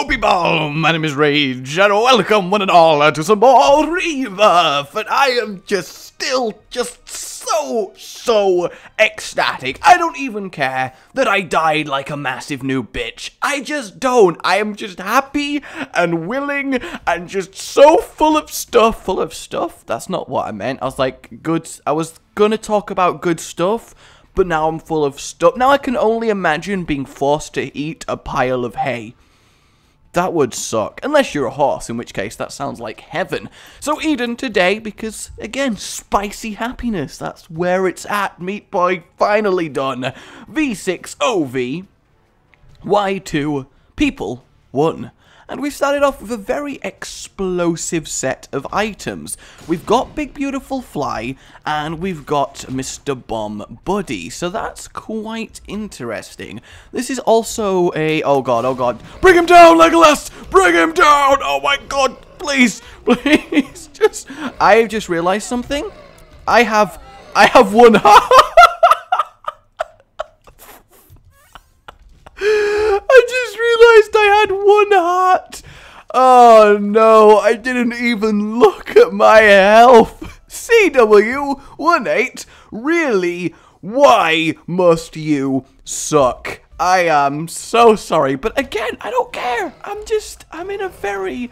Hello people, my name is Rage, and welcome one and all to some more Rebirth, and I am still so ecstatic. I don't even care that I died like a massive new bitch. I just don't. I am just happy and willing and just so full of stuff. Full of stuff? That's not what I meant. I was like, I was gonna talk about good stuff, but now I'm full of stuff. Now I can only imagine being forced to eat a pile of hay. That would suck. Unless you're a horse, in which case that sounds like heaven. So Eden today, because, again, spicy happiness. That's where it's at. Meat Boy finally done. V6OV. Y2. People. 1. And we've started off with a very explosive set of items. We've got Big Beautiful Fly, and we've got Mr. Bomb Buddy, so that's quite interesting. This is also a... oh god. Bring him down, Legolas! Bring him down! Oh my god, please, please, I've just realized something. I have one heart. I just realized I had one heart. Oh no, I didn't even look at my health. CW18, really? Why must you suck? I am so sorry, but again, I don't care. I'm in a very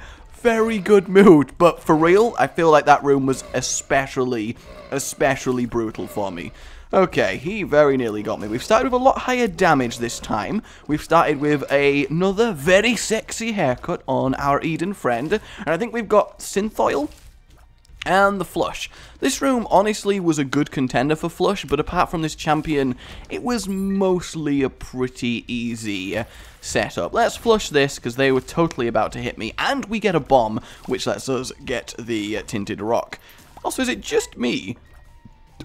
good mood. But for real, I feel like that room was especially brutal for me. Okay, he very nearly got me. We've started with a lot higher damage this time. We've started with another very sexy haircut on our Eden friend. And I think we've got synth oil and the flush. This room honestly was a good contender for flush, but apart from this champion, it was mostly a pretty easy setup. Let's flush this, because they were totally about to hit me. And we get a bomb, which lets us get the tinted rock. Also, is it just me?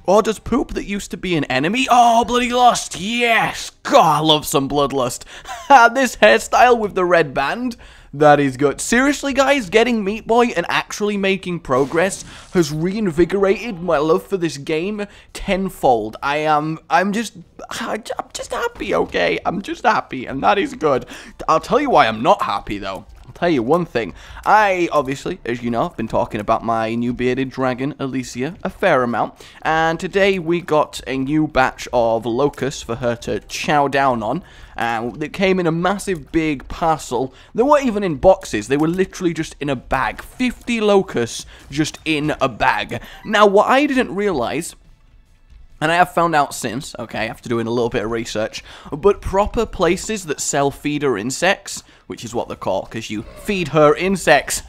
Or does poop that used to be an enemy? Oh, bloody lust! Yes! God, I love some bloodlust. This hairstyle with the red band, that is good. Seriously, guys, getting Meat Boy and actually making progress has reinvigorated my love for this game tenfold. I'm just happy, okay? I'm just happy, and that is good. I'll tell you why I'm not happy, though. Tell you one thing. I, obviously, as you know, have been talking about my new bearded dragon, Alicia, a fair amount, and today we got a new batch of Locust for her to chow down on, and it came in a massive big parcel. They weren't even in boxes, they were literally just in a bag. 50 Locusts just in a bag. Now, what I didn't realize, and I have found out since, okay, after doing a little bit of research, but proper places that sell feeder insects, which is what they're called, because you feed her insects,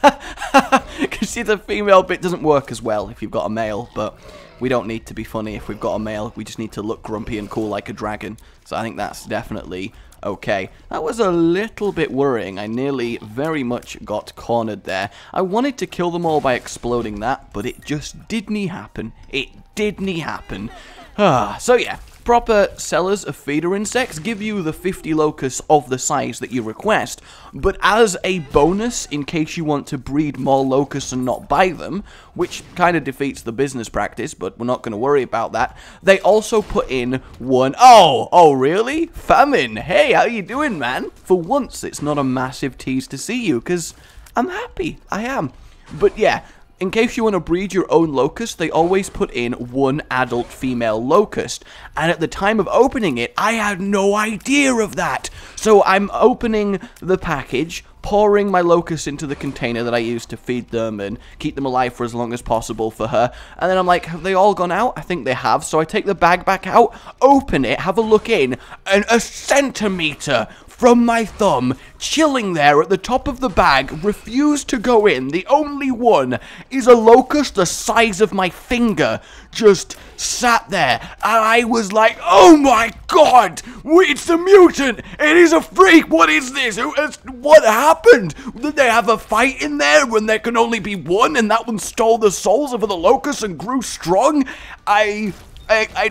because she's a female, but it doesn't work as well if you've got a male, but we don't need to be funny if we've got a male, we just need to look grumpy and cool like a dragon, so I think that's definitely okay. That was a little bit worrying. I nearly very much got cornered there. I wanted to kill them all by exploding that, but it just didn't happen. It didn't happen. So yeah, proper sellers of feeder insects give you the 50 locusts of the size that you request, but as a bonus, in case you want to breed more locusts and not buy them, which kind of defeats the business practice, but we're not going to worry about that, they also put in one... Oh, really? Famine, hey, how you doing, man? For once, it's not a massive tease to see you, because I'm happy, I am. But yeah, in case you want to breed your own locust, they always put in one adult female locust. And at the time of opening it, I had no idea of that. So I'm opening the package, pouring my locusts into the container that I use to feed them and keep them alive for as long as possible for her. And then I'm like, have they all gone out? I think they have. So I take the bag back out, open it, have a look in, and a centimeter from my thumb, chilling there at the top of the bag, refused to go in. The only one is a locust the size of my finger, just sat there, and I was like, oh my god, it's a mutant, it is a freak, what is this, what happened? Did they have a fight in there when there can only be one, and that one stole the souls of the locusts and grew strong? I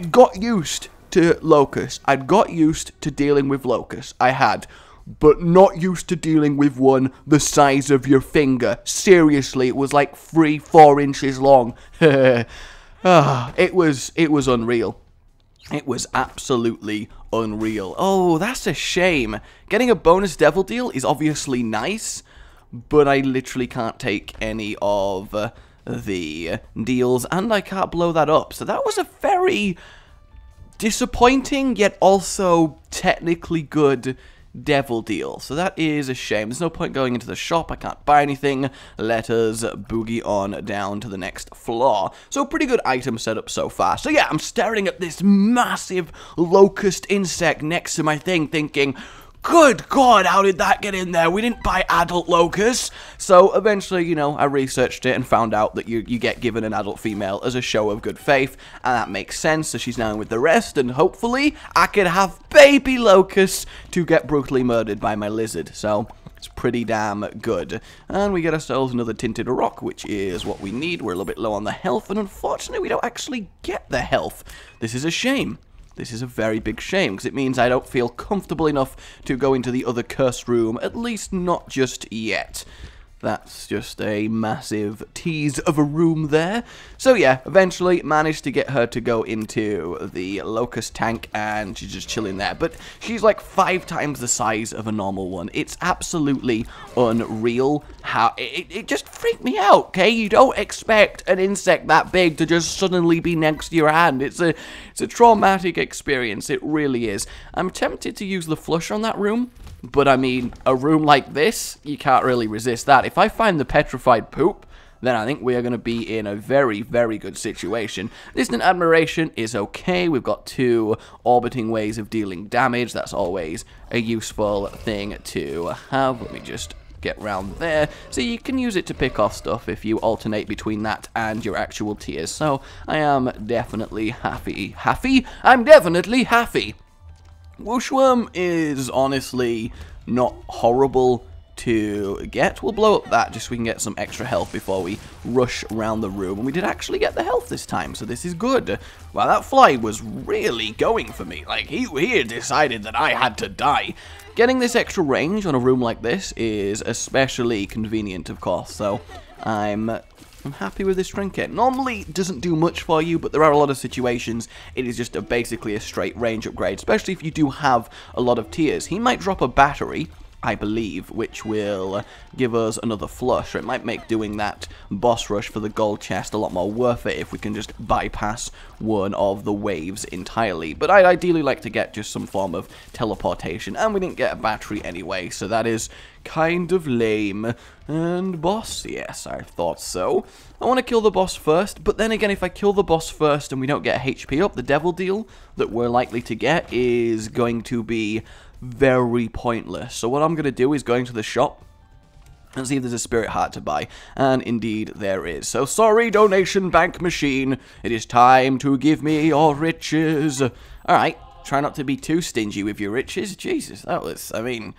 got used to locusts. I'd got used to dealing with locusts. I had. But not used to dealing with one the size of your finger. Seriously, it was like 3-4 inches long. It was unreal. It was absolutely unreal. Oh, that's a shame. Getting a bonus devil deal is obviously nice, but I literally can't take any of the deals, and I can't blow that up. So that was a very disappointing, yet also technically good devil deal. So that is a shame. There's no point going into the shop. I can't buy anything. Let us boogie on down to the next floor. So pretty good item setup so far. So yeah, I'm staring at this massive locust insect next to my thing thinking, good God, how did that get in there? We didn't buy adult locusts. So eventually, you know, I researched it and found out that you get given an adult female as a show of good faith, and that makes sense. So she's now with the rest, and hopefully I could have baby locusts to get brutally murdered by my lizard. So it's pretty damn good. And we get ourselves another tinted rock, which is what we need. We're a little bit low on the health, and unfortunately we don't actually get the health. This is a shame. This is a very big shame, because it means I don't feel comfortable enough to go into the other cursed room, at least not just yet. That's just a massive tease of a room there. So yeah, eventually managed to get her to go into the locust tank, and she's just chilling there. But she's like 5 times the size of a normal one. It's absolutely unreal how it just freaked me out, okay? You don't expect an insect that big to just suddenly be next to your hand. It's a traumatic experience, it really is. I'm tempted to use the flush on that room, but I mean, a room like this, you can't really resist that. If I find the petrified poop, then I think we are going to be in a very, very good situation. Distant Admiration is okay. We've got 2 orbiting ways of dealing damage. That's always a useful thing to have. Let me just get round there. So you can use it to pick off stuff if you alternate between that and your actual tiers. So I am definitely happy. I'm definitely happy. Wooshworm is honestly not horrible to get. We'll blow up that just so we can get some extra health before we rush around the room. And we did actually get the health this time, so this is good. Wow, that fly was really going for me. Like, he had decided that I had to die. Getting this extra range on a room like this is especially convenient, of course, so I'm happy with this trinket. Normally, it doesn't do much for you, but there are a lot of situations it is just basically a straight range upgrade, especially if you do have a lot of tiers. He might drop a battery, I believe, which will give us another flush, or it might make doing that boss rush for the gold chest a lot more worth it if we can just bypass one of the waves entirely. But I'd ideally like to get just some form of teleportation, and we didn't get a battery anyway, so that is kind of lame. And boss, yes, I thought so. I want to kill the boss first, but then again, if I kill the boss first and we don't get HP up, the devil deal that we're likely to get is going to be very pointless. So what I'm going to do is go into the shop and see if there's a spirit heart to buy, and indeed there is. So sorry, donation bank machine, it is time to give me your riches. Alright, try not to be too stingy with your riches. Jesus, that was, I mean,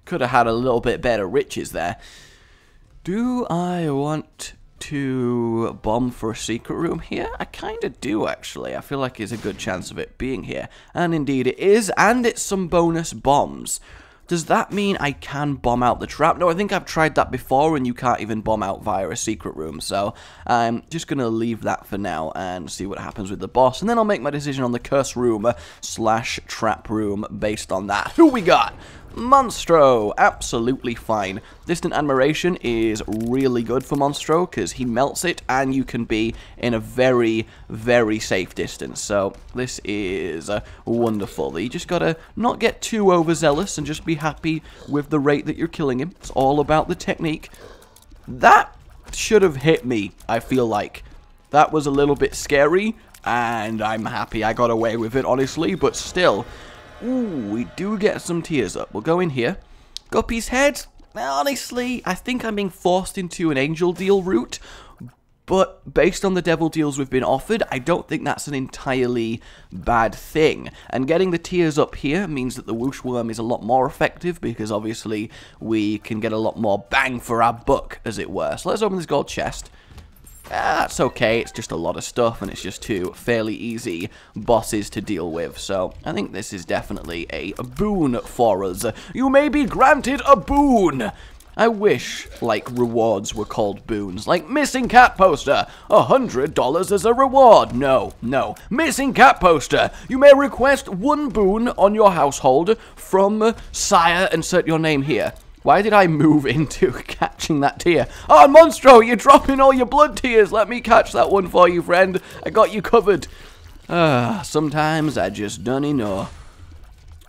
could have had a little bit better riches there. Do I want to bomb for a secret room here? I kind of do, actually. I feel like there's a good chance of it being here. And indeed it is, and it's some bonus bombs. Does that mean I can bomb out the trap? No, I think I've tried that before, and you can't even bomb out via a secret room. So I'm just going to leave that for now and see what happens with the boss. And then I'll make my decision on the curse room / trap room based on that. Who we got? Monstro, absolutely fine. Distant Admiration is really good for Monstro because he melts it and you can be in a very, very safe distance. So this is wonderful. You just gotta not get too overzealous and just be happy with the rate that you're killing him. It's all about the technique. That should have hit me, I feel like. That was a little bit scary, and I'm happy I got away with it, honestly, but still. Ooh, we do get some tears up. We'll go in here. Guppy's head. Honestly, I think I'm being forced into an angel deal route, but based on the devil deals we've been offered, I don't think that's an entirely bad thing. And getting the tears up here means that the whoosh worm is a lot more effective, because obviously we can get a lot more bang for our buck, as it were. So let's open this gold chest. That's okay, it's just a lot of stuff, and it's just 2 fairly easy bosses to deal with, so I think this is definitely a boon for us. You may be granted a boon! I wish, like, rewards were called boons. Like, missing cat poster, $100 as a reward. No, no. Missing cat poster. You may request one boon on your household from Sire. Insert your name here. Why did I move into catching that tear? Oh, Monstro, you're dropping all your blood tears. Let me catch that one for you, friend. I got you covered. Sometimes I just don't know.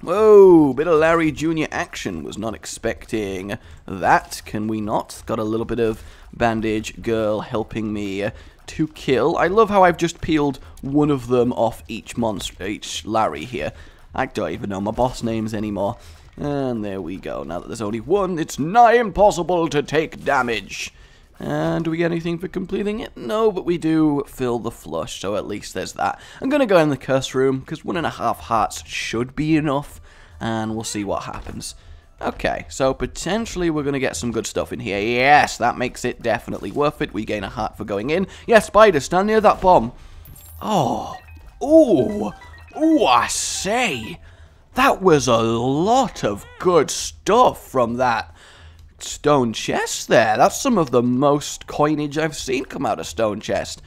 Whoa, bit of Larry Jr. action. Was not expecting that. Can we not? Got a little bit of bandage girl helping me to kill. I love how I've just peeled one of them off each monster, each Larry here. I don't even know my boss names anymore. And there we go. Now that there's only one, it's nigh impossible to take damage. And do we get anything for completing it? No, but we do fill the flush, so at least there's that. I'm going to go in the curse room, because 1.5 hearts should be enough, and we'll see what happens. Okay, so potentially we're going to get some good stuff in here. Yes, that makes it definitely worth it. We gain a heart for going in. Yes, spider, stand near that bomb. Oh, ooh, ooh, I say. That was a lot of good stuff from that stone chest there. That's some of the most coinage I've seen come out of stone chest.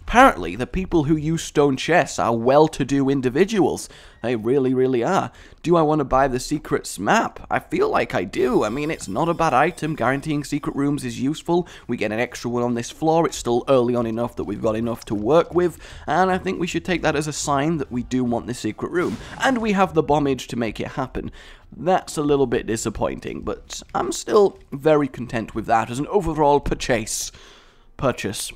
Apparently, the people who use stone chests are well-to-do individuals. They really, really are. Do I want to buy the secrets map? I feel like I do. I mean, it's not a bad item. Guaranteeing secret rooms is useful. We get an extra one on this floor. It's still early on enough that we've got enough to work with. And I think we should take that as a sign that we do want this secret room. And we have the bombage to make it happen. That's a little bit disappointing, but I'm still very content with that as an overall purchase. Purchase.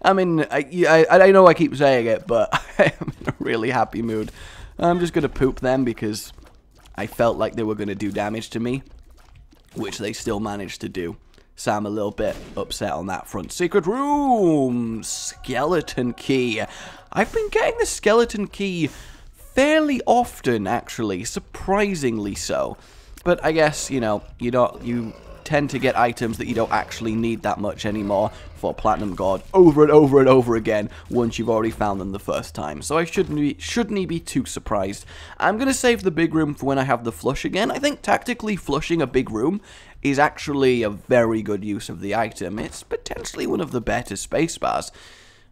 I mean, I know I keep saying it, but I'm in a really happy mood. I'm just going to poop them because I felt like they were going to do damage to me, which they still managed to do. So I'm a little bit upset on that front. Secret room! Skeleton key. I've been getting the skeleton key fairly often, actually. Surprisingly so. But I guess, you know, you tend to get items that you don't actually need that much anymore for Platinum God over and over and over again once you've already found them the first time. So I shouldn't be too surprised. I'm going to save the big room for when I have the flush again. I think tactically flushing a big room is actually a very good use of the item. It's potentially one of the better spacebars.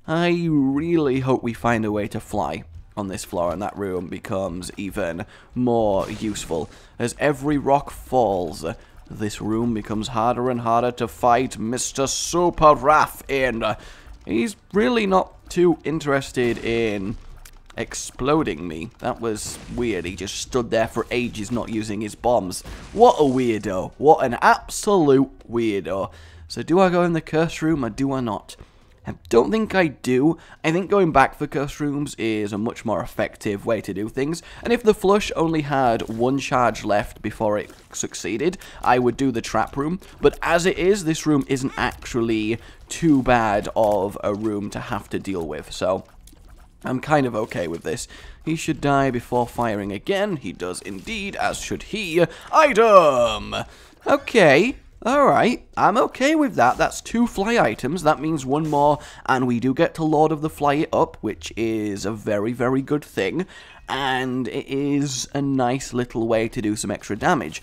I really hope we find a way to fly on this floor and that room becomes even more useful. As every rock falls, this room becomes harder and harder to fight Mr. Super Raph in. He's really not too interested in exploding me. That was weird. He just stood there for ages not using his bombs. What a weirdo. What an absolute weirdo. So do I go in the curse room or do I not? I don't think I do. I think going back for curse rooms is a much more effective way to do things. And if the flush only had one charge left before it succeeded, I would do the trap room. But as it is, this room isn't actually too bad of a room to have to deal with. So I'm kind of okay with this. He should die before firing again. He does indeed, as should he. Item! Okay. Alright, I'm okay with that. That's 2 fly items. That means 1 more, and we do get to Lord of the Fly It Up, which is a very, very good thing. And it is a nice little way to do some extra damage.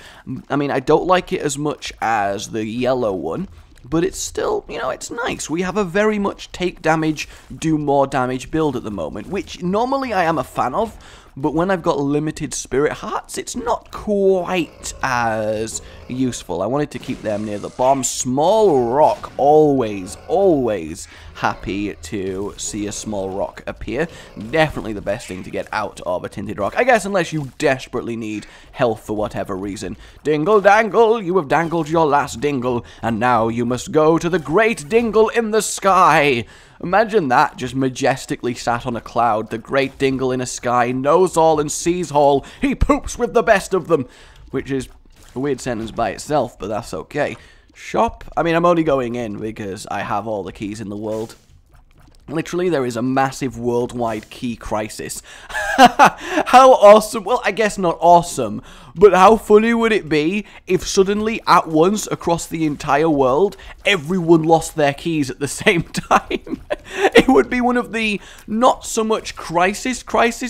I mean, I don't like it as much as the yellow one, but it's still, you know, it's nice. We have a very much take damage, do more damage build at the moment, which normally I am a fan of, but when I've got limited spirit hearts, it's not quite as useful. I wanted to keep them near the bomb. Small rock, always, always happy to see a small rock appear. Definitely the best thing to get out of a tinted rock. I guess unless you desperately need health for whatever reason. Dingle dangle, you have dangled your last dingle, and now you must go to the great dingle in the sky. Imagine that, just majestically sat on a cloud, the great dingle in a sky, knows all and sees all, he poops with the best of them, which is a weird sentence by itself, but that's okay. Shop, I mean, I'm only going in because I have all the keys in the world. Literally, there is a massive worldwide key crisis. How awesome, well, I guess not awesome, but how funny would it be if suddenly, at once, across the entire world, everyone lost their keys at the same time? It would be one of the not so much crisis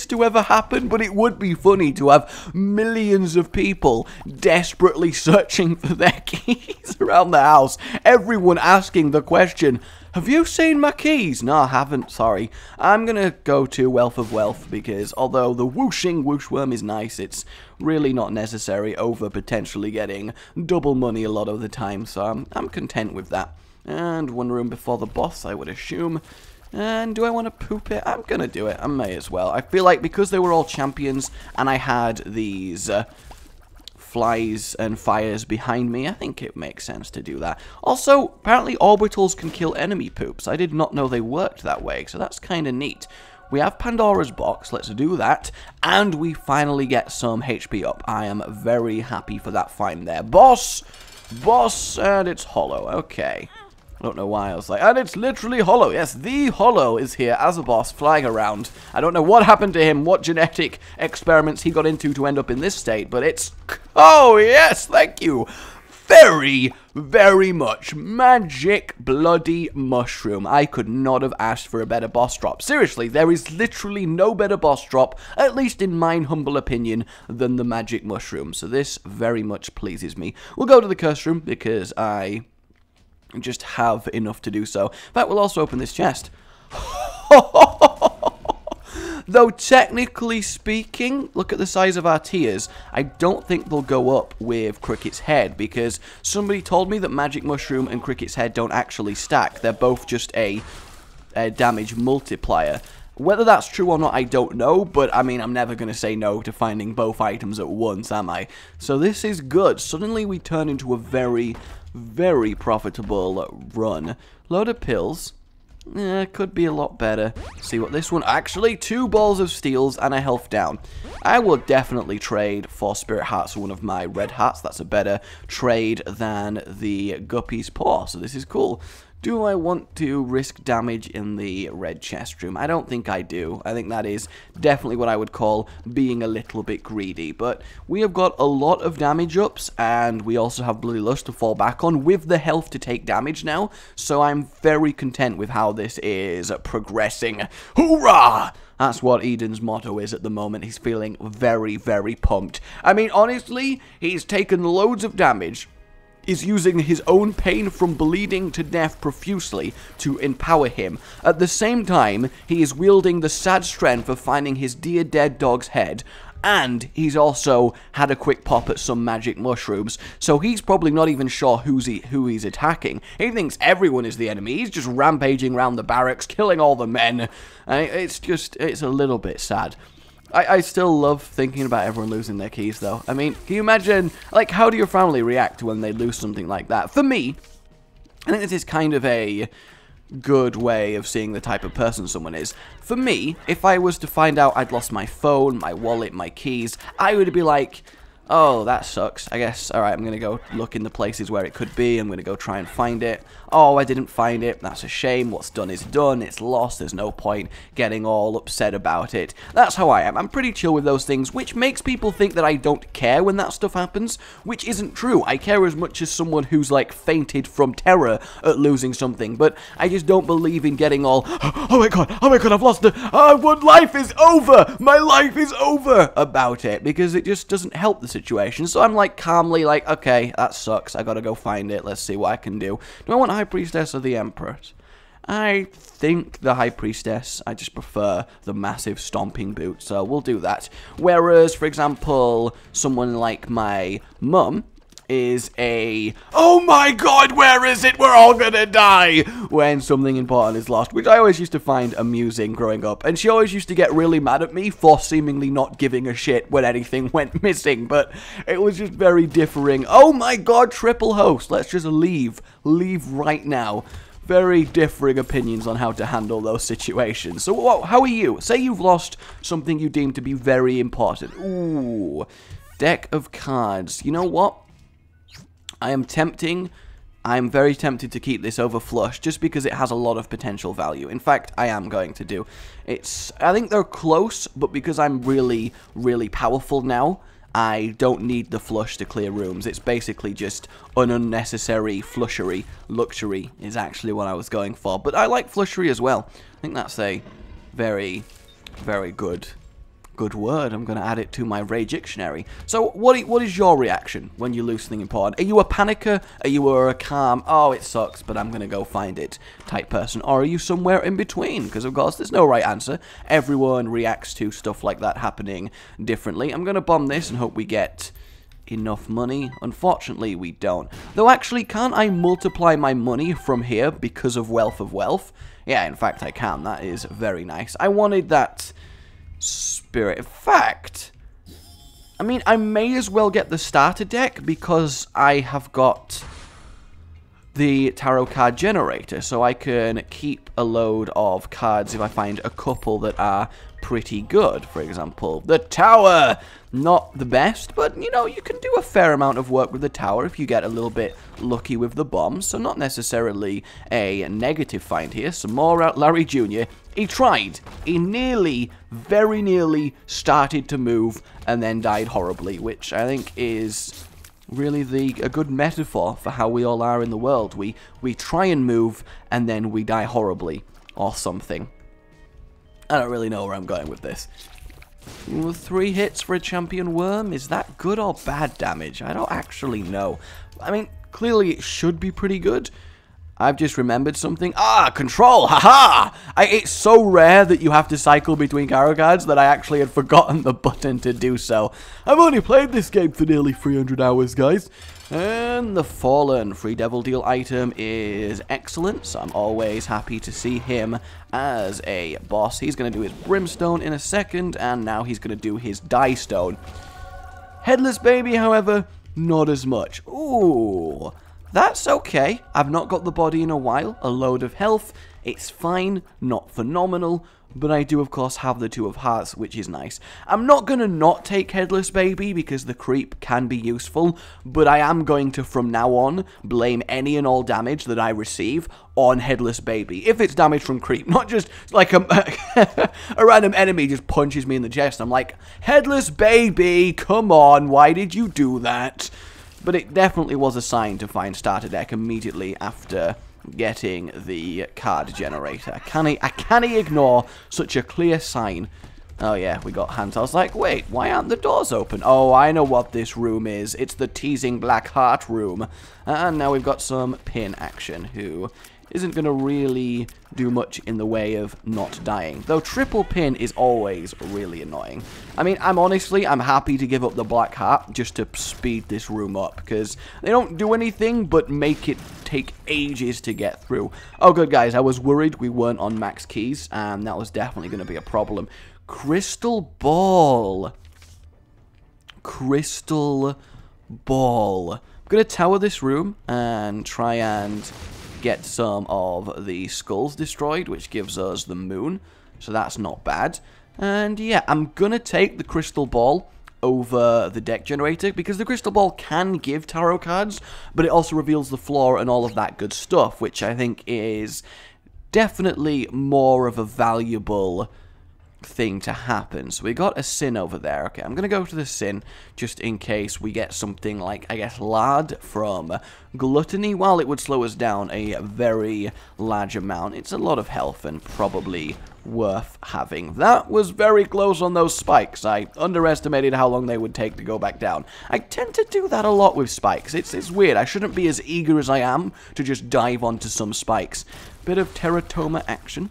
to ever happen, but it would be funny to have millions of people desperately searching for their keys around the house. Everyone asking the question, have you seen my keys? No, I haven't, sorry. I'm gonna go to Wealth of Wealth, because although the whooshing whooshworm is nice, it's really not necessary over potentially getting double money a lot of the time, so I'm content with that. And one room before the boss, I would assume. And do I want to poop it? I'm gonna do it, I may as well. I feel like because they were all champions, and I had these flies and fires behind me, I think it makes sense to do that. Also, apparently orbitals can kill enemy poops. I did not know they worked that way, so that's kind of neat. We have Pandora's box, let's do that, and we finally get some HP up. I am very happy for that find there. Boss, and it's hollow, okay. I don't know why I was like, and it's literally hollow. Yes, the hollow is here as a boss flying around. I don't know what happened to him, what genetic experiments he got into to end up in this state, but it's, oh yes, thank you. Very, very much magic bloody mushroom. I could not have asked for a better boss drop. Seriously, there is literally no better boss drop, at least in mine humble opinion, than the magic mushroom. So this very much pleases me. We'll go to the curse room because I just have enough to do so. In fact, we'll also open this chest. Though technically speaking, look at the size of our tiers. I don't think they'll go up with Cricket's head, because somebody told me that Magic Mushroom and Cricket's head don't actually stack. They're both just a damage multiplier. Whether that's true or not, I don't know, but I mean, I'm never going to say no to finding both items at once, am I? So this is good. Suddenly we turn into a very, very profitable run. Load of pills. Could be a lot better. See what this one... Actually, 2 balls of steels and a health down. I will definitely trade for Spirit Hearts for one of my red hearts. That's a better trade than the Guppy's Paw, so this is cool. Do I want to risk damage in the red chest room? I don't think I do. I think that is definitely what I would call being a little bit greedy. But we have got a lot of damage ups, and we also have Bloody Lust to fall back on with the health to take damage now. So I'm very content with how this is progressing. Hoorah! That's what Eden's motto is at the moment. He's feeling very, very pumped. I mean, honestly, he's taken loads of damage, is using his own pain from bleeding to death profusely to empower him. At the same time, he is wielding the sad strength of finding his dear dead dog's head, and he's also had a quick pop at some magic mushrooms, so he's probably not even sure who he's attacking. He thinks everyone is the enemy. He's just rampaging around the barracks, killing all the men. It's a little bit sad. I still love thinking about everyone losing their keys, though. I mean, can you imagine, like, how do your family react when they lose something like that? For me, I think this is kind of a good way of seeing the type of person someone is. For me, if I was to find out I'd lost my phone, my wallet, my keys, I would be like, oh, that sucks. I guess, alright, I'm going to go look in the places where it could be. I'm going to go try and find it. Oh, I didn't find it. That's a shame. What's done is done. It's lost. There's no point getting all upset about it. That's how I am. I'm pretty chill with those things, which makes people think that I don't care when that stuff happens, which isn't true. I care as much as someone who's, like, fainted from terror at losing something, but I just don't believe in getting all, oh my god, I've lost it. What life is over. My life is over about it, because it just doesn't help the situation. So I'm like calmly like, okay, that sucks. I gotta go find it. Let's see what I can do. Do I want High Priestess or the Empress? I think the High Priestess. I just prefer the massive stomping boot, so we'll do that. Whereas, for example, someone like my mum is a, oh my god, where is it? We're all gonna die when something important is lost, which I always used to find amusing growing up. And she always used to get really mad at me for seemingly not giving a shit when anything went missing, but it was just very differing. Oh my god, triple host, let's just leave right now. Very differing opinions on how to handle those situations. So how are you? Say you've lost something you deem to be very important. Ooh, deck of cards. You know what? I am tempting. I'm very tempted to keep this over flush just because it has a lot of potential value. In fact, I am going to do. I think they're close, but because I'm really, really powerful now, I don't need the flush to clear rooms. It's basically just an unnecessary flushery. Luxury is actually what I was going for. But I like flushery as well. I think that's a very, very good word. I'm going to add it to my Rage Dictionary. So, what is your reaction when you lose something important? Are you a panicker? Are you a calm, oh, it sucks, but I'm going to go find it type person? Or are you somewhere in between? Because, of course, there's no right answer. Everyone reacts to stuff like that happening differently. I'm going to bomb this and hope we get enough money. Unfortunately, we don't. Though, actually, can't I multiply my money from here because of Wealth of Wealth? Yeah, in fact, I can. That is very nice. I wanted that spirit. In fact, I mean, I may as well get the starter deck because I have got the tarot card generator, so I can keep a load of cards if I find a couple that are pretty good. For example, the tower. Not the best, but, you know, you can do a fair amount of work with the tower if you get a little bit lucky with the bombs, so not necessarily a negative find here. Some more Larry Jr. He tried. He nearly, very nearly started to move and then died horribly, which I think is really a good metaphor for how we all are in the world. We try and move and then we die horribly or something. I don't really know where I'm going with this. 3 hits for a champion worm? Is that good or bad damage? I don't actually know. I mean, clearly it should be pretty good. I've just remembered something. Ah, control! Haha! It's so rare that you have to cycle between tarot cards that I actually had forgotten the button to do so. I've only played this game for nearly 300 hours, guys. And the Fallen Free Devil Deal item is excellent, so I'm always happy to see him as a boss. He's going to do his Brimstone in a second, and now he's going to do his Die Stone. Headless Baby, however, not as much. Ooh, that's okay. I've not got the body in a while. A load of health. It's fine, not phenomenal, but I do, of course, have the 2 of Hearts, which is nice. I'm not going to not take Headless Baby because the creep can be useful, but I am going to, from now on, blame any and all damage that I receive on Headless Baby. If it's damage from creep, not just like a random enemy just punches me in the chest. I'm like, Headless Baby, come on, why did you do that? But it definitely was a sign to find starter deck immediately after getting the card generator. I can't ignore such a clear sign. Oh yeah, we got hands. I was like, wait, why aren't the doors open? Oh, I know what this room is. It's the teasing black heart room. And now we've got some pin action, who isn't going to really do much in the way of not dying. Though triple pin is always really annoying. I mean, I'm happy to give up the black heart just to speed this room up, because they don't do anything but make it take ages to get through. Oh good, guys, I was worried we weren't on max keys, and that was definitely going to be a problem. Crystal Ball. Crystal Ball. I'm going to tower this room and try and get some of the skulls destroyed, which gives us the moon, so that's not bad. And yeah, I'm gonna take the crystal ball over the deck generator because the crystal ball can give tarot cards, but it also reveals the floor and all of that good stuff, which I think is definitely more of a valuable thing to happen. So we got a sin over there. Okay, I'm gonna go to the sin just in case we get something like, I guess, lard from gluttony. While it would slow us down a very large amount, it's a lot of health and probably worth having. That was very close on those spikes. I underestimated how long they would take to go back down. I tend to do that a lot with spikes. It's weird. I shouldn't be as eager as I am to just dive onto some spikes. Bit of teratoma action.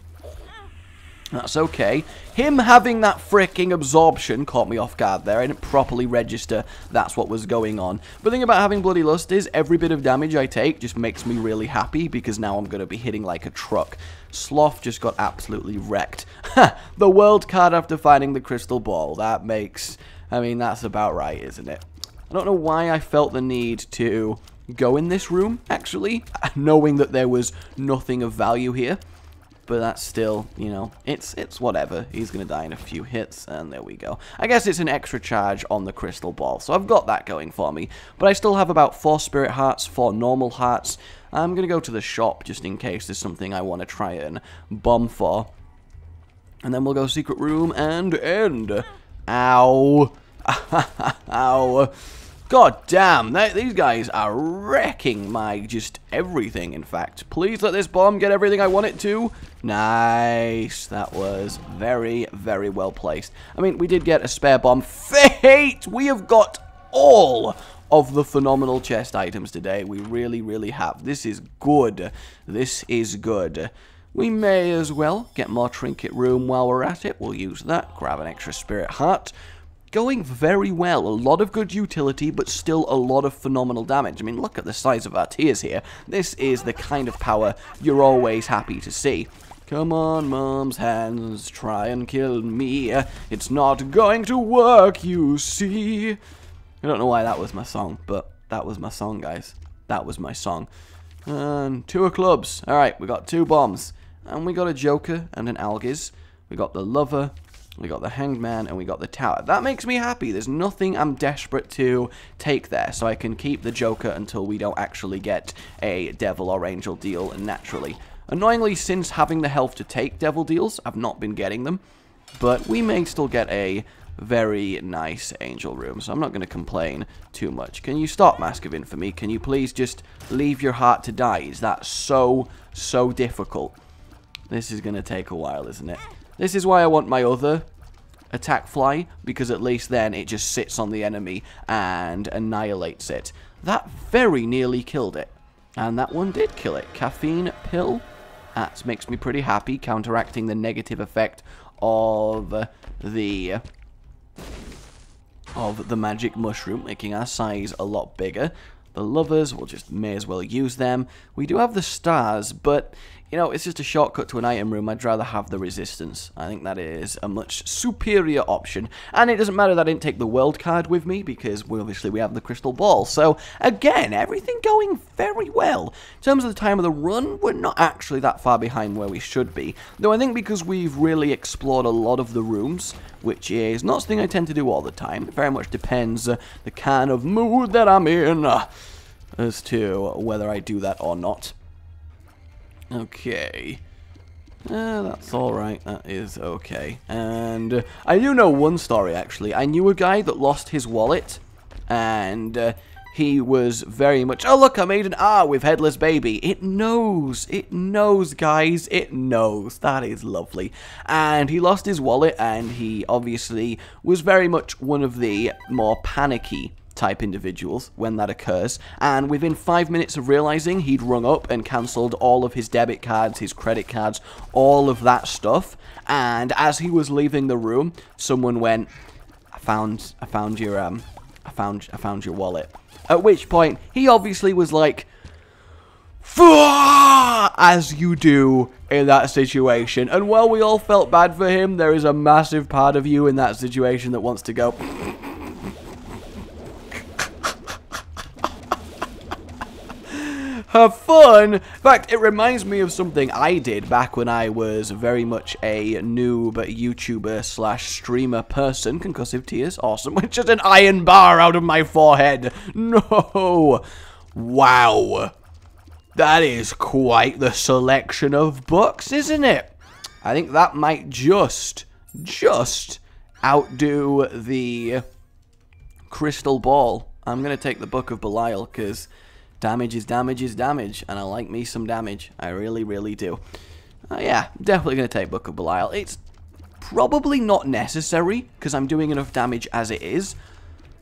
That's okay. Him having that freaking absorption caught me off guard there. I didn't properly register that's what was going on. But the thing about having Bloody Lust is every bit of damage I take just makes me really happy because now I'm going to be hitting like a truck. Sloth just got absolutely wrecked. Ha! The world card after finding the crystal ball. That makes... I mean, that's about right, isn't it? I don't know why I felt the need to go in this room, actually, knowing that there was nothing of value here. But that's still, you know, it's whatever. He's going to die in a few hits, and there we go. I guess it's an extra charge on the crystal ball, so I've got that going for me. But I still have about 4 spirit hearts, 4 normal hearts. I'm going to go to the shop just in case there's something I want to try and bomb for. And then we'll go secret room and end. Ow. Ow. God damn, these guys are wrecking my just everything, in fact. Please let this bomb get everything I want it to. Nice. That was very, very well placed. I mean, we did get a spare bomb. Fate! We have got all of the phenomenal chest items today. We really, really have. This is good. This is good. We may as well get more trinket room while we're at it. We'll use that. Grab an extra spirit heart. Going very well. A lot of good utility, but still a lot of phenomenal damage. I mean, look at the size of our tiers here. This is the kind of power you're always happy to see. Come on, mom's hands, try and kill me. It's not going to work, you see. I don't know why that was my song, but that was my song, guys. That was my song. And 2 of clubs. Alright, we got 2 bombs. And we got a Joker and an Algiz. We got the Lover. We got the Hanged Man, and we got the Tower. That makes me happy. There's nothing I'm desperate to take there, so I can keep the Joker until we don't actually get a Devil or Angel deal naturally. Annoyingly, since having the health to take Devil deals, I've not been getting them, but we may still get a very nice Angel room, so I'm not going to complain too much. Can you stop, Mask of Infamy? Can you please just leave your heart to die? Is that so difficult? This is going to take a while, isn't it? This is why I want my other attack fly, because at least then it just sits on the enemy and annihilates it. That very nearly killed it. And that one did kill it. Caffeine pill. That makes me pretty happy, counteracting the negative effect of the magic mushroom, making our size a lot bigger. The lovers, we'll just may as well use them. We do have the stars, but you know, it's just a shortcut to an item room. I'd rather have the resistance. I think that is a much superior option. And it doesn't matter that I didn't take the world card with me, because obviously we have the crystal ball. So, again, everything going very well. In terms of the time of the run, we're not actually that far behind where we should be. Though I think because we've really explored a lot of the rooms, which is not something I tend to do all the time. It very much depends the kind of mood that I'm in as to whether I do that or not. Okay. That's alright. That is okay. And I do know one story, actually. I knew a guy that lost his wallet, and he was very much, oh, look, I made an R with Headless Baby. It knows. It knows, guys. It knows. That is lovely. And he lost his wallet, and he obviously was very much one of the more panicky type individuals when that occurs, and within 5 minutes of realizing, he'd rung up and cancelled all of his debit cards, his credit cards, all of that stuff. And as he was leaving the room, someone went, I found your wallet. At which point he obviously was like, as you do in that situation. And while we all felt bad for him, there is a massive part of you in that situation that wants to go have fun. In fact, it reminds me of something I did back when I was very much a noob YouTuber slash streamer person. Concussive tears, awesome. With just an iron bar out of my forehead. No. Wow. That is quite the selection of books, isn't it? I think that might just outdo the crystal ball. I'm going to take the Book of Belial, because damage is damage is damage, and I like me some damage. I really, really do. Yeah, definitely going to take Book of Belial. It's probably not necessary, because I'm doing enough damage as it is,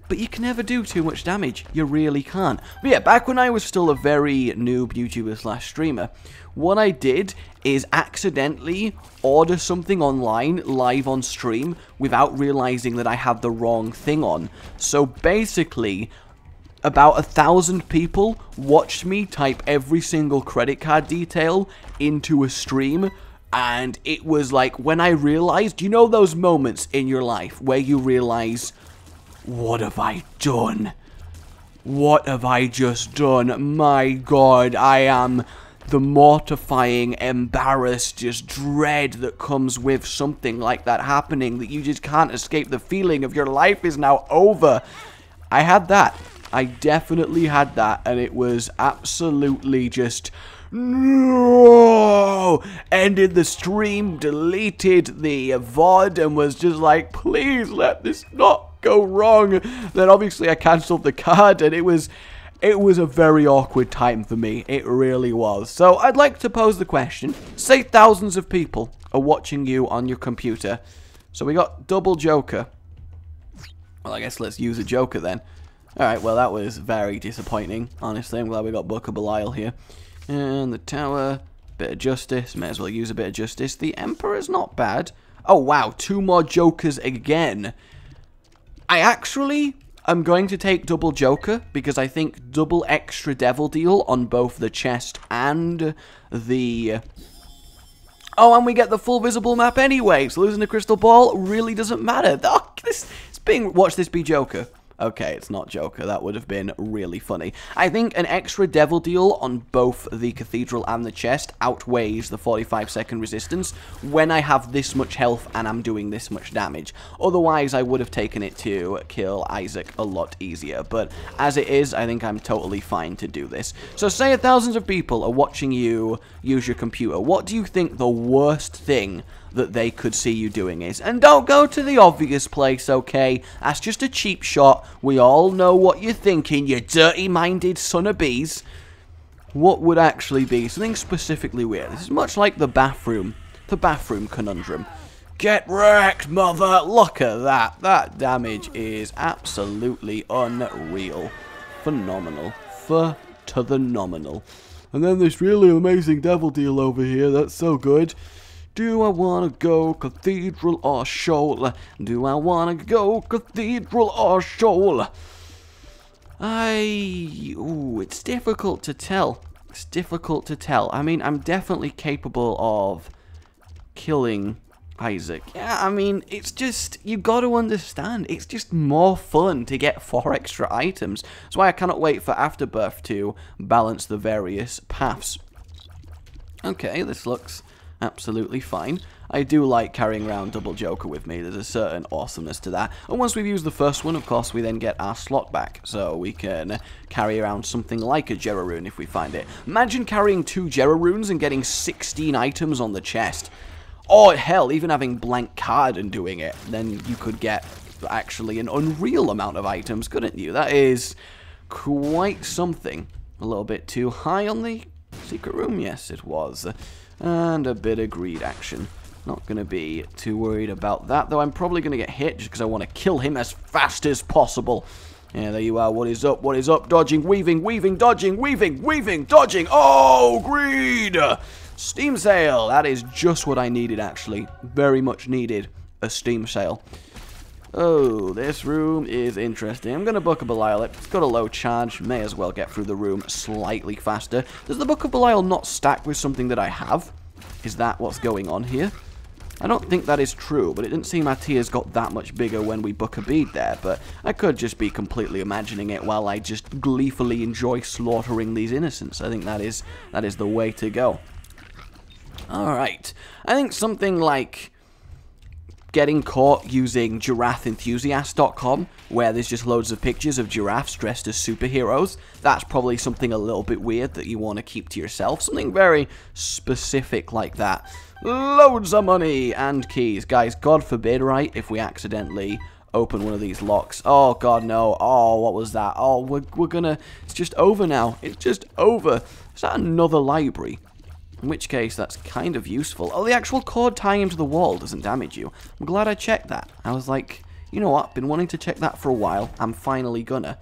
but you can never do too much damage. You really can't. But yeah, back when I was still a very noob YouTuber slash streamer, what I did is accidentally order something online live on stream without realizing that I had the wrong thing on. So basically, about 1,000 people watched me type every single credit card detail into a stream, and it was like, when I realized, you know those moments in your life where you realize, what have I done? What have I just done? My God, I am the mortifying, embarrassed, just dread that comes with something like that happening, that you just can't escape the feeling of your life is now over. I had that. I definitely had that, and it was absolutely just... No! Ended the stream, deleted the VOD, and was just like, please let this not go wrong. Then obviously I cancelled the card, and it was a very awkward time for me. It really was. So I'd like to pose the question. Say thousands of people are watching you on your computer. So we got double Joker. Well, I guess let's use a Joker then. Alright, well that was very disappointing. Honestly, I'm glad we got Book of Belial here. And the tower, bit of justice, may as well use a bit of justice. The Emperor's not bad. Oh wow, 2 more Jokers again. I actually am going to take double Joker, because I think double extra Devil Deal on both the chest and the... Oh, and we get the full visible map anyway, so losing the crystal ball really doesn't matter. Oh, watch this be Joker. Okay, it's not Joker. That would have been really funny. I think an extra Devil Deal on both the Cathedral and the chest outweighs the 45-second resistance when I have this much health and I'm doing this much damage. Otherwise, I would have taken it to kill Isaac a lot easier. But as it is, I think I'm totally fine to do this. So say thousands of people are watching you use your computer. What do you think the worst thing that they could see you doing is? And don't go to the obvious place, okay? That's just a cheap shot. We all know what you're thinking, you dirty-minded son of bees. What would actually be something specifically weird? This is much like the bathroom conundrum. Get wrecked, mother! Look at that. That damage is absolutely unreal. Phenomenal. To the nominal. And then this really amazing Devil Deal over here. That's so good. Do I wanna go Cathedral or Shoal? Do I wanna go Cathedral or Shoal? It's difficult to tell. It's difficult to tell. I mean, I'm definitely capable of killing Isaac. Yeah, I mean, it's just, you gotta understand, it's just more fun to get 4 extra items. That's why I cannot wait for Afterbirth to balance the various paths. Okay, this looks absolutely fine. I do like carrying around double Joker with me. There's a certain awesomeness to that. And once we've used the first one, of course, we then get our slot back. So we can carry around something like a Jera rune if we find it. Imagine carrying 2 Jera runes and getting 16 items on the chest. Or hell, even having blank card and doing it. Then you could get actually an unreal amount of items, couldn't you? That is quite something. A little bit too high on the secret room? Yes, it was. And a bit of greed action. Not going to be too worried about that, though I'm probably going to get hit just because I want to kill him as fast as possible. Yeah, there you are. What is up? What is up? Dodging, weaving, weaving, dodging, weaving, weaving, dodging. Oh, greed! Steam sale. That is just what I needed, actually. Very much needed a steam sale. Oh, this room is interesting. I'm going to Book of Belial it. It's got a low charge. May as well get through the room slightly faster. Does the Book of Belial not stack with something that I have? Is that what's going on here? I don't think that is true, but it didn't seem our tiers got that much bigger when we book a bead there, but I could just be completely imagining it while I just gleefully enjoy slaughtering these innocents. I think that is the way to go. Alright, I think something like getting caught using giraffeenthusiast.com, where there's just loads of pictures of giraffes dressed as superheroes. That's probably something a little bit weird that you want to keep to yourself. Something very specific like that. Loads of money and keys. Guys, God forbid, right, if we accidentally open one of these locks. Oh, God, no. Oh, what was that? Oh, we're gonna... It's just over now. It's just over. Is that another library? In which case, that's kind of useful. Oh, the actual cord tying him to the wall doesn't damage you. I'm glad I checked that. I was like, you know what? Been wanting to check that for a while. I'm finally gonna.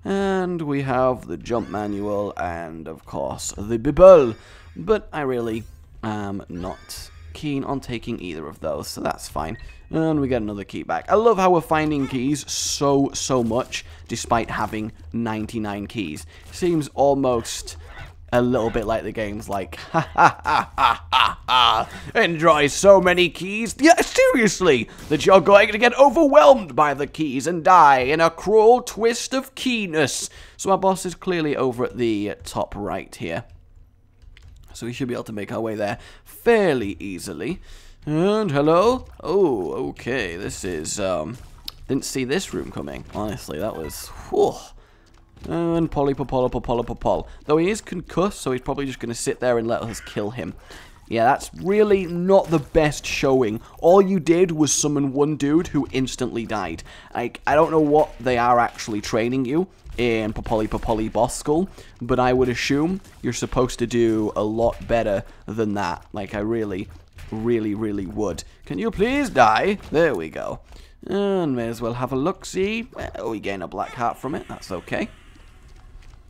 And we have the jump manual and, of course, the Bible. But I really am not keen on taking either of those, so that's fine. And we get another key back. I love how we're finding keys so much, despite having 99 keys. Seems almost... a little bit like the game's like, ha ha ha ha ha ha, enjoy so many keys. Yeah, seriously, that you're going to get overwhelmed by the keys and die in a cruel twist of keyness. So our boss is clearly over at the top right here. So we should be able to make our way there fairly easily. And hello? Oh, okay, this is, didn't see this room coming. Honestly, that was, whew. And Polly. Though he is concussed, so he's probably just going to sit there and let us kill him. Yeah, that's really not the best showing. All you did was summon one dude who instantly died. Like, I don't know what they are actually training you in Popoli Boss School, but I would assume you're supposed to do a lot better than that. Like, I really would. Can you please die? There we go. And may as well have a look-see. Well, we gain a black heart from it. That's okay.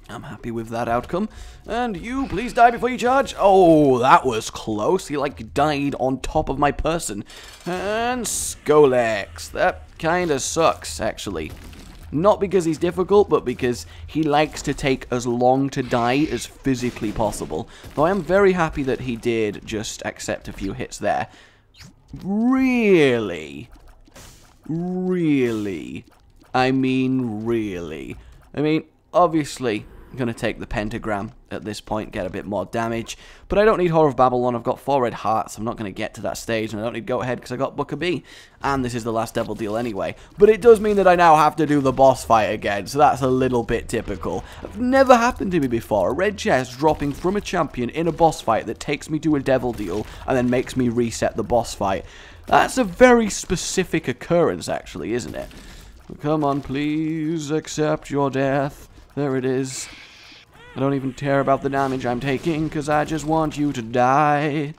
I'm happy with that outcome. And you, please die before you charge. Oh, that was close. He, like, died on top of my person. And Skolex. That kind of sucks, actually. Not because he's difficult, but because he likes to take as long to die as physically possible. Though I am very happy that he did just accept a few hits there. Really? Really? I mean, really? I mean, obviously, I'm going to take the pentagram at this point, get a bit more damage. But I don't need Whore of Babylon. I've got 4 red hearts. I'm not going to get to that stage. And I don't need Go Ahead because I got Booker B. And this is the last devil deal anyway. But it does mean that I now have to do the boss fight again. So that's a little bit typical. It's never happened to me before. A red chest dropping from a champion in a boss fight that takes me to a devil deal and then makes me reset the boss fight. That's a very specific occurrence, actually, isn't it? Come on, please accept your death. There it is. I don't even care about the damage I'm taking, because I just want you to die.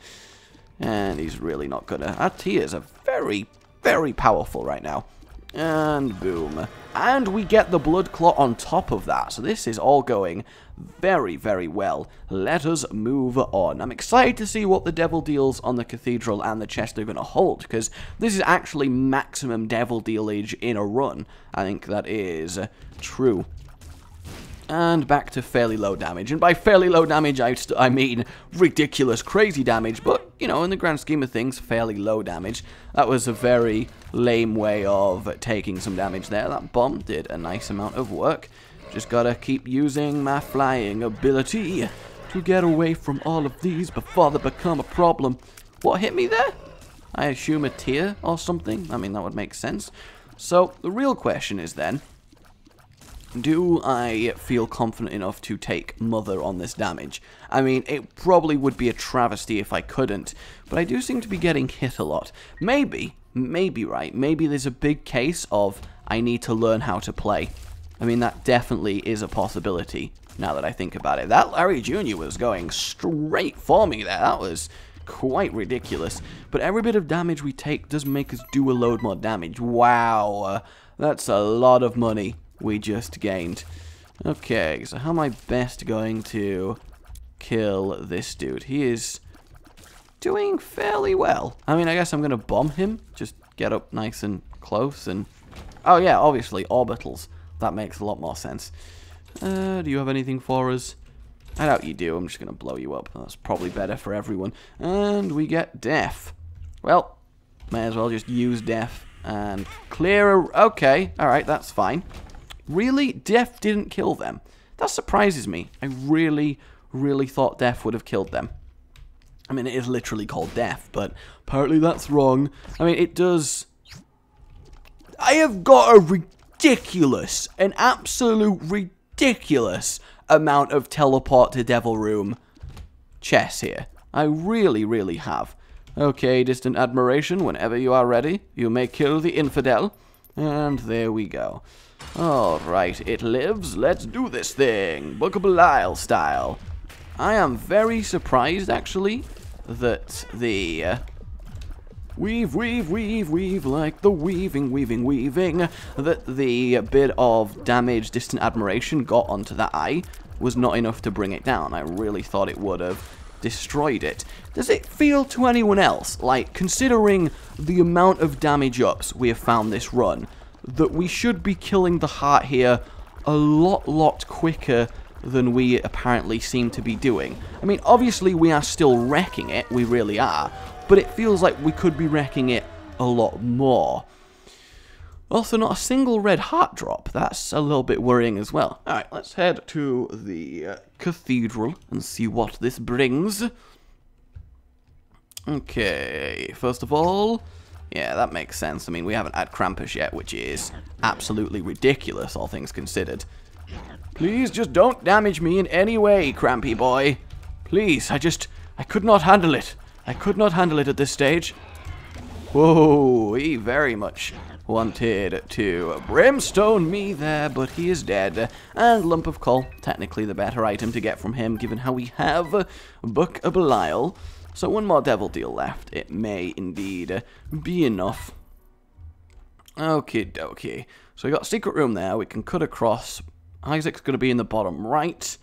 And he's really not gonna. Our tears are very, very powerful right now. And boom. And we get the blood clot on top of that. So this is all going very, very well. Let us move on. I'm excited to see what the devil deals on the Cathedral and the chest are going to hold, because this is actually maximum devil dealage in a run. I think that is true. And back to fairly low damage. And by fairly low damage, I mean ridiculous, crazy damage. But, you know, in the grand scheme of things, fairly low damage. That was a very lame way of taking some damage there. That bomb did a nice amount of work. Just gotta keep using my flying ability to get away from all of these before they become a problem. What hit me there? I assume a tear or something. I mean, that would make sense. So, the real question is then, do I feel confident enough to take Mother on this damage? I mean, it probably would be a travesty if I couldn't, but I do seem to be getting hit a lot. Maybe, right, maybe there's a big case of I need to learn how to play. I mean, that definitely is a possibility, now that I think about it. That Larry Jr. was going straight for me there. That was quite ridiculous. But every bit of damage we take does make us do a load more damage. Wow, that's a lot of money we just gained. Okay, so how am I best going to kill this dude? He is doing fairly well. I mean, I guess I'm going to bomb him. Just get up nice and close and... Oh yeah, obviously, orbitals. That makes a lot more sense. Do you have anything for us? I doubt you do. I'm just going to blow you up. That's probably better for everyone. And we get death. Well, may as well just use death and clear a... Okay, alright, that's fine. Really? Death didn't kill them? That surprises me. I really thought Death would have killed them. I mean, it is literally called Death, but apparently that's wrong. I mean, it does... I have got a ridiculous, an absolute ridiculous amount of teleport to Devil Room chess here. I really have. Okay, Distant Admiration, whenever you are ready, you may kill the infidel. And there we go. Alright, it lives. Let's do this thing. Book of Belial style. I am very surprised, actually, that the... Weave, like the weaving, that the bit of damage Distant Admiration got onto that eye was not enough to bring it down. I really thought it would have destroyed it. Does it feel to anyone else, like, considering the amount of damage ups we have found this run, that we should be killing the heart here a lot quicker than we apparently seem to be doing? I mean, obviously we are still wrecking it, we really are, but it feels like we could be wrecking it a lot more. Also, not a single red heart drop. That's a little bit worrying as well. Alright, let's head to the Cathedral and see what this brings. Okay, first of all, yeah, that makes sense. I mean, we haven't had Krampus yet, which is absolutely ridiculous, all things considered. Please just don't damage me in any way, Crampy boy. Please, I could not handle it. I could not handle it at this stage. Whoa, he very much wanted to brimstone me there, but he is dead. And Lump of Coal, technically the better item to get from him, given how we have Book of Belial. So one more Devil Deal left. It may indeed be enough. Okie dokie. So we got Secret Room there. We can cut across. Isaac's going to be in the bottom right.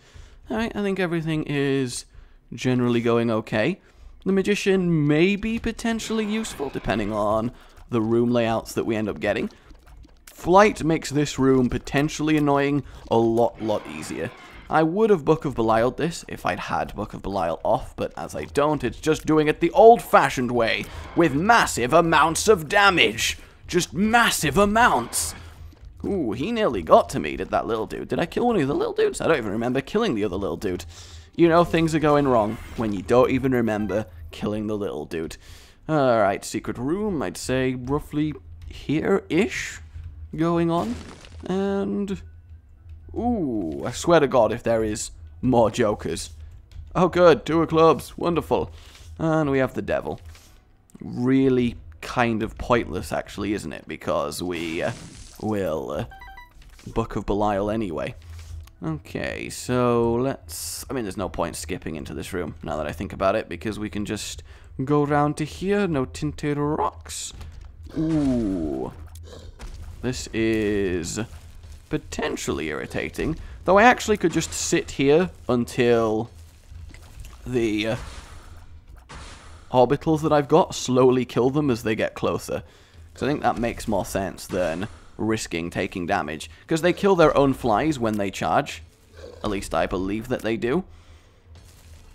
Alright, I think everything is generally going okay. The Magician may be potentially useful, depending on the room layouts that we end up getting. Flight makes this room potentially annoying a lot easier. I would have Book of Belial this if I'd had Book of Belial off, but as I don't, it's just doing it the old-fashioned way, with massive amounts of damage. Just massive amounts. Ooh, he nearly got to me, did that little dude. Did I kill one of the little dudes? I don't even remember killing the other little dude. You know things are going wrong when you don't even remember killing the little dude. Alright, Secret Room, I'd say roughly here-ish going on. And... ooh, I swear to God if there is more Jokers. Oh good, 2 of clubs, wonderful. And we have the Devil. Really kind of pointless actually, isn't it? Because we will Book of Belial anyway. Okay, so let's... I mean, there's no point skipping into this room, now that I think about it, because we can just go round to here. No tinted rocks. Ooh. This is potentially irritating. Though I actually could just sit here until the orbitals that I've got slowly kill them as they get closer. Because I think that makes more sense than risking taking damage, because they kill their own flies when they charge. At least I believe that they do.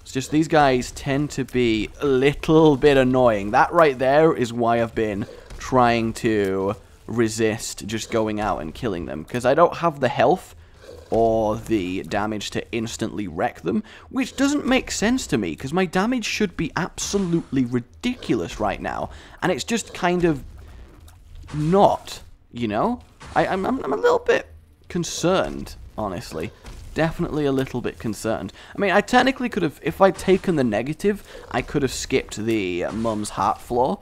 It's just these guys tend to be a little bit annoying. That right there is why I've been trying to resist just going out and killing them, because I don't have the health or the damage to instantly wreck them, which doesn't make sense to me, because my damage should be absolutely ridiculous right now, and it's just kind of not. You know, I'm a little bit concerned, honestly. Definitely a little bit concerned. I mean, I technically could have, if I'd taken the negative, I could have skipped the Mum's Heart Floor,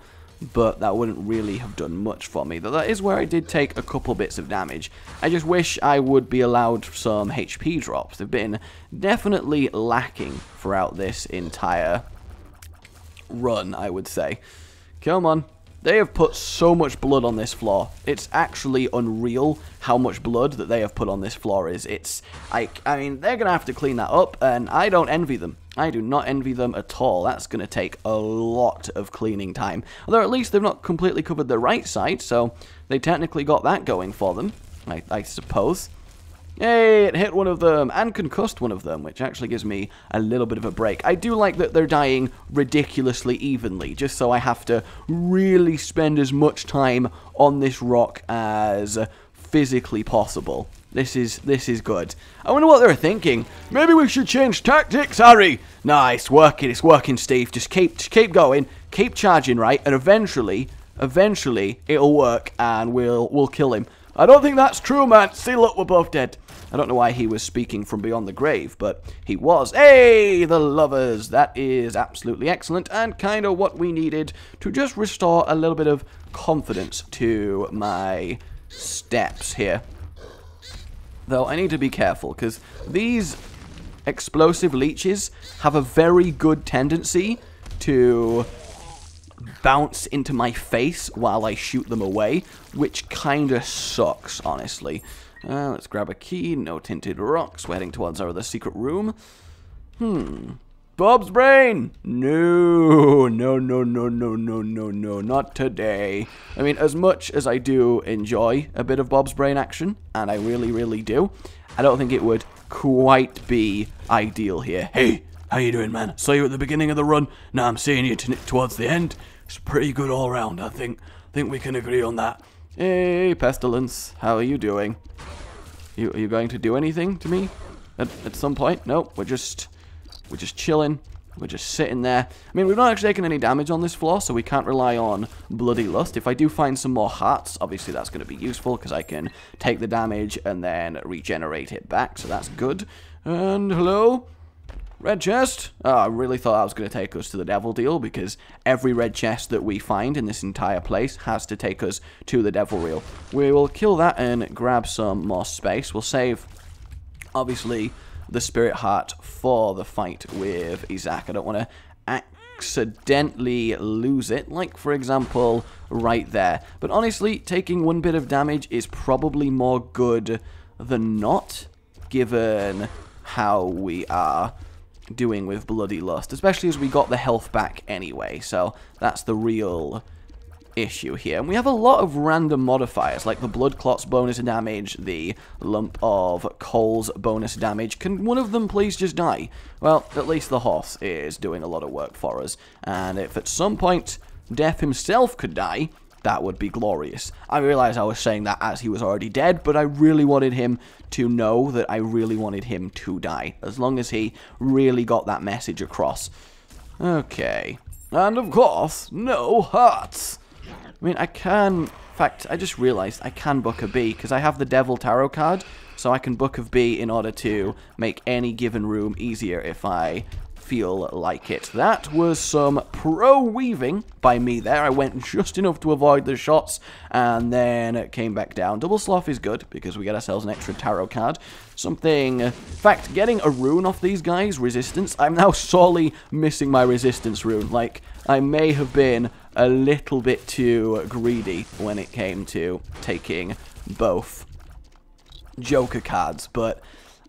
but that wouldn't really have done much for me. Though that is where I did take a couple bits of damage. I just wish I would be allowed some HP drops. They've been definitely lacking throughout this entire run, I would say. Come on. They have put so much blood on this floor. It's actually unreal how much blood that they have put on this floor is. It's, I mean, they're going to have to clean that up, and I don't envy them. I do not envy them at all. That's going to take a lot of cleaning time. Although at least they've not completely covered the right side, so they technically got that going for them, I suppose. Hey, it hit one of them, and concussed one of them, which actually gives me a little bit of a break. I do like that they're dying ridiculously evenly, just so I have to really spend as much time on this rock as physically possible. This is good. I wonder what they're thinking. Maybe we should change tactics, Harry. Nah, it's working, Steve. Just keep going, keep charging, right, and eventually it'll work, and we'll kill him. I don't think that's true, man. See, look, we're both dead. I don't know why he was speaking from beyond the grave, but he was. Hey, the lovers. That is absolutely excellent and kind of what we needed to just restore a little bit of confidence to my steps here. Though I need to be careful, because these explosive leeches have a very good tendency to bounce into my face while I shoot them away, which kind of sucks, honestly. Let's grab a key. No tinted rocks. We're heading towards our other secret room. Bob's brain! No, not today. I mean, as much as I do enjoy a bit of Bob's brain action, and I really do, I don't think it would quite be ideal here. Hey, how you doing, man? Saw you at the beginning of the run. Now I'm seeing you towards the end. It's pretty good all round, I think. We can agree on that. Hey, Pestilence, how are you doing? Are you going to do anything to me at some point? No, we're just chilling. We're just sitting there. I mean, we've not actually taken any damage on this floor, so we can't rely on Bloody Lust. If I do find some more hearts, obviously that's going to be useful, because I can take the damage and then regenerate it back, so that's good. And hello? Red chest? Oh, I really thought that was going to take us to the devil deal, because every red chest that we find in this entire place has to take us to the devil reel. We will kill that and grab some more space. We'll save, obviously, the spirit heart for the fight with Isaac. I don't want to accidentally lose it, like, for example, right there. But honestly, taking one bit of damage is probably more good than not, given how we are doing with Bloody Lust, especially as we got the health back anyway, so that's the real issue here. And we have a lot of random modifiers, like the Blood Clot's bonus damage, the Lump of Coal's bonus damage. Can one of them please just die? Well, at least the horse is doing a lot of work for us, and if at some point Death himself could die, that would be glorious. I realize I was saying that as he was already dead, but I really wanted him to know that I really wanted him to die, as long as he really got that message across. Okay. And of course, no hearts. I mean, I can... In fact, I just realized I can book a B, because I have the Devil Tarot card, so I can book a B in order to make any given room easier if I feel like it. That was some pro weaving by me there. I went just enough to avoid the shots and then it came back down. Double sloth is good because we get ourselves an extra tarot card. Something, in fact, getting a rune off these guys, resistance. I'm now sorely missing my resistance rune. Like, I may have been a little bit too greedy when it came to taking both Joker cards, but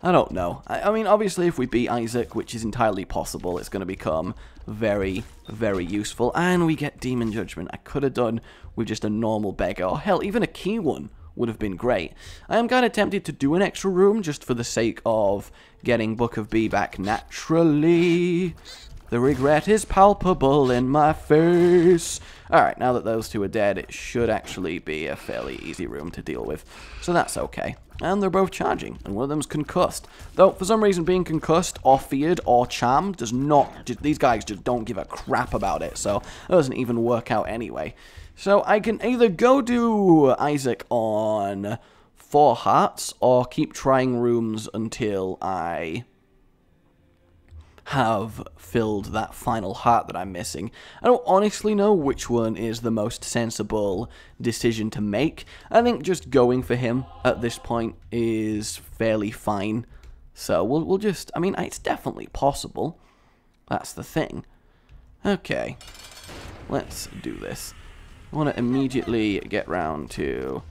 I don't know. I mean, obviously, if we beat Isaac, which is entirely possible, it's going to become very, very useful. And we get Demon Judgment. I could have done with just a normal beggar. Or hell, even a key one would have been great. I am kind of tempted to do an extra room just for the sake of getting Book of B back naturally. The regret is palpable in my face. Alright, now that those two are dead, it should actually be a fairly easy room to deal with. So that's okay. And they're both charging, and one of them's concussed. Though, for some reason, being concussed, or feared, or charmed does not... These guys just don't give a crap about it, so it doesn't even work out anyway. So I can either go do Isaac on 4 hearts, or keep trying rooms until I have filled that final heart that I'm missing. I don't honestly know which one is the most sensible decision to make. I think just going for him at this point is fairly fine. So we'll just, I mean, it's definitely possible. That's the thing. Okay, let's do this. I want to immediately get round to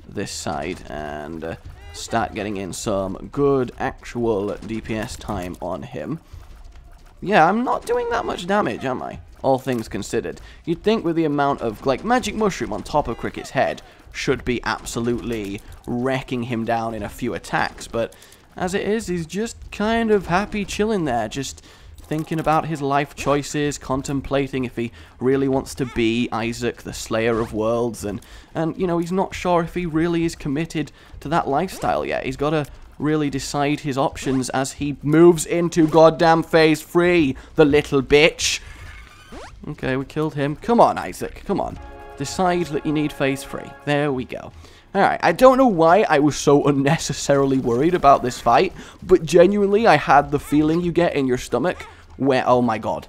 this side and start getting in some good actual DPS time on him. Yeah, I'm not doing that much damage, am I? All things considered. You'd think with the amount of, like, Magic Mushroom on top of Cricket's head should be absolutely wrecking him down in a few attacks, but as it is, he's just kind of happy chilling there, just thinking about his life choices, contemplating if he really wants to be Isaac, the Slayer of Worlds, and you know, he's not sure if he really is committed to that lifestyle yet. He's got to really decide his options as he moves into goddamn phase 3, the little bitch. Okay, we killed him. Come on, Isaac, come on. Decide that you need phase 3. There we go. Alright, I don't know why I was so unnecessarily worried about this fight, but genuinely I had the feeling you get in your stomach where, oh my god.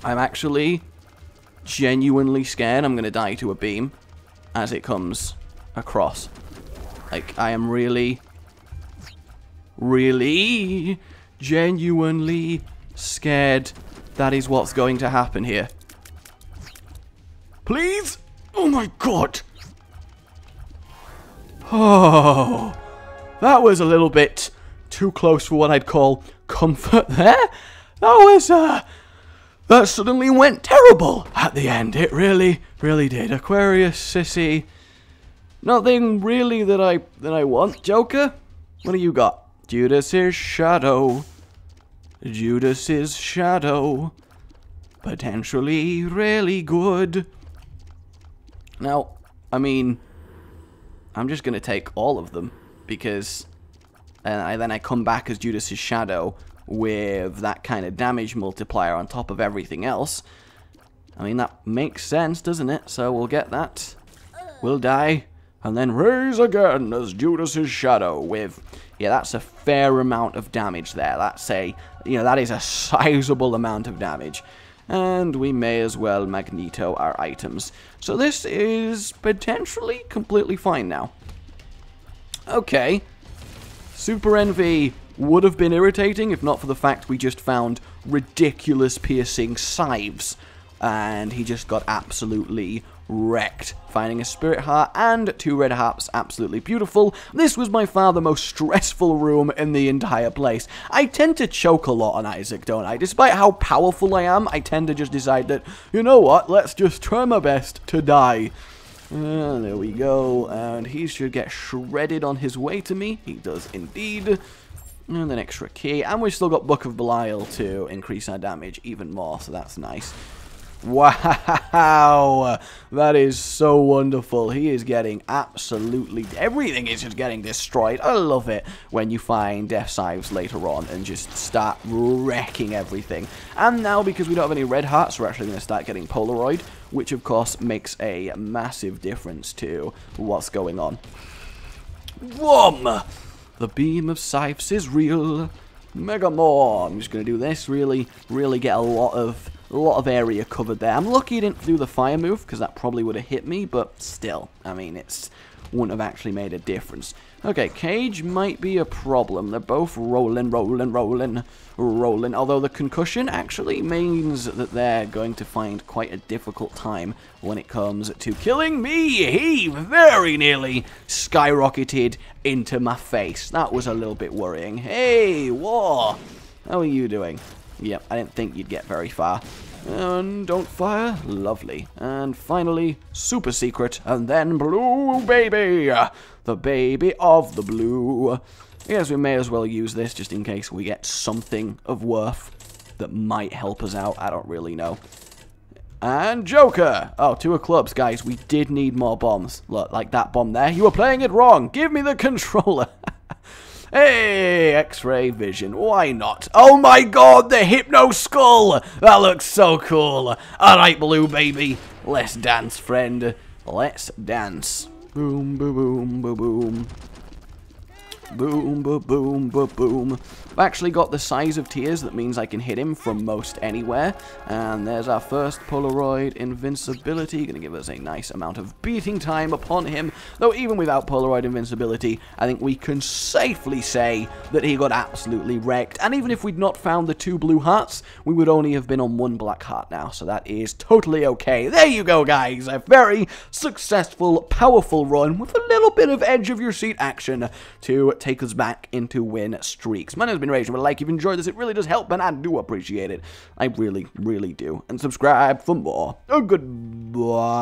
I'm actually genuinely scared I'm going to die to a beam as it comes across. Like, I am really, genuinely scared that is what's going to happen here. Please? Oh my god! Oh, that was a little bit too close for what I'd call comfort there. That suddenly went terrible at the end. It really did. Aquarius, sissy. Nothing really that I want. Joker, what do you got? Judas's shadow. Judas's shadow. Potentially really good. Now, I mean, I'm just going to take all of them, because then I come back as Judas's shadow with that kind of damage multiplier on top of everything else. I mean, that makes sense, doesn't it? So we'll get that. We'll die, and then raise again as Judas's shadow with... Yeah, that's a fair amount of damage there. That's that is a sizable amount of damage. And we may as well Magneto our items. So this is potentially completely fine now. Okay. Super Envy would have been irritating if not for the fact we just found ridiculous piercing scythes. And he just got absolutely wrecked. Finding a spirit heart and 2 red hearts, absolutely beautiful. This was by far the most stressful room in the entire place. I tend to choke a lot on Isaac, don't I? Despite how powerful I am, I tend to just decide that, you know what, let's just try my best to die. There we go, and he should get shredded on his way to me. He does indeed. And an extra key, and we've still got Book of Belial to increase our damage even more, so that's nice. Wow, that is so wonderful. He is getting absolutely... Everything is just getting destroyed. I love it when you find Death Scythes later on and just start wrecking everything. And now, because we don't have any red hearts, we're actually going to start getting Polaroid, which of course makes a massive difference to what's going on. Whom! The beam of Scythes is real. Mega more. I'm just going to do this, really get a lot of area covered there. I'm lucky I didn't do the fire move, because that probably would have hit me, but still, I mean, it wouldn't have actually made a difference. Okay, Cage might be a problem. They're both rolling, although the concussion actually means that they're going to find quite a difficult time when it comes to killing me. He very nearly skyrocketed into my face. That was a little bit worrying. Hey, War! How are you doing? Yep, I didn't think you'd get very far. And don't fire. Lovely. And finally, super secret. And then blue baby. The baby of the blue. I guess we may as well use this just in case we get something of worth that might help us out. I don't really know. And Joker. Oh, 2 of clubs, guys. We did need more bombs. Look, like that bomb there. You were playing it wrong. Give me the controller. Hey, X-ray vision, why not? Oh my god, the Hypno Skull! That looks so cool. Alright, blue baby, let's dance, friend. Let's dance. Boom, boom, boom, boom, boom. Boom, boom, boom, boom, boom. I've actually got the size of tears, that means I can hit him from most anywhere. And there's our first Polaroid invincibility, gonna give us a nice amount of beating time upon him. Though even without Polaroid invincibility, I think we can safely say that he got absolutely wrecked. And even if we'd not found the 2 blue hearts, we would only have been on 1 black heart now. So that is totally okay. There you go, guys. A very successful, powerful run with a little bit of edge of your seat action to take us back into win streaks. My name has been Rage, but like if you enjoyed this, it really does help, and I do appreciate it. I really do. And subscribe for more. Goodbye.